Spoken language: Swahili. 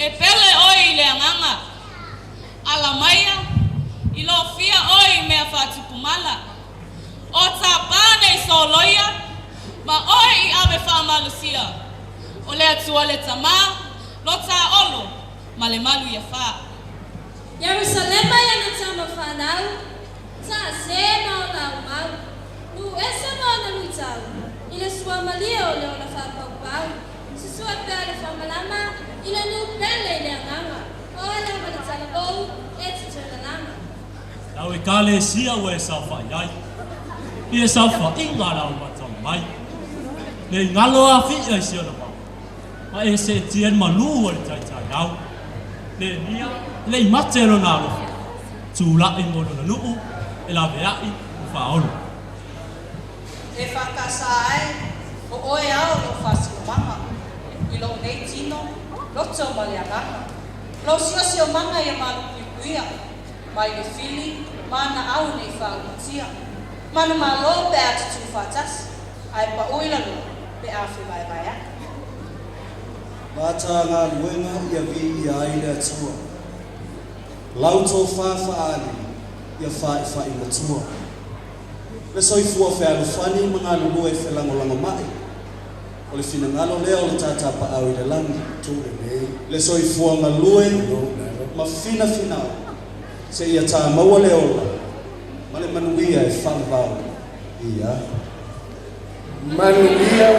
e pele oi le anganga ala maia I lo fia oi mea whatupumala o ta pane I soloia ma oi I ave whamalusia o le atua le tama lo ta olo ma le malu ia wha Yerusalema ia na tama whanau ta se mau lau mau nu esa mau na lui tau I le sua malia o le o la whapau sua pea le whamalama I le nu pele le anganga o le mana talabou e te tuna lama Lau e kale sia o e sauwha iai. I e sauwha inga rau matau mai. Le ngalo a fi ai sia na mau. Ma e se tien manu o le tai au. Le nia, le matero na alofa. Tūla I mono na nuu, e la veai o whaolu. E whakasa ai, o oe au no whasio manga. I lo nei tino, loto ma le aganga. Lo sio manga I malu kuikuia. Mai le fili, mana au nei whautia. Mana malo pe atu tu whatas, ai pa uila lo, pe awhi vai vai a. Mata ngā luenga ia vi ia aile atua. Lauto whawha ali, ia whai matua. Le soifua whea lufani mga lulu e whelangolango mai. O le fina ngalo leo le tata pa au I le langi. Le soifua ngalue, ma fina finao. Se ia tā maua le ola, ma le manuia e whanvau ia. Manuia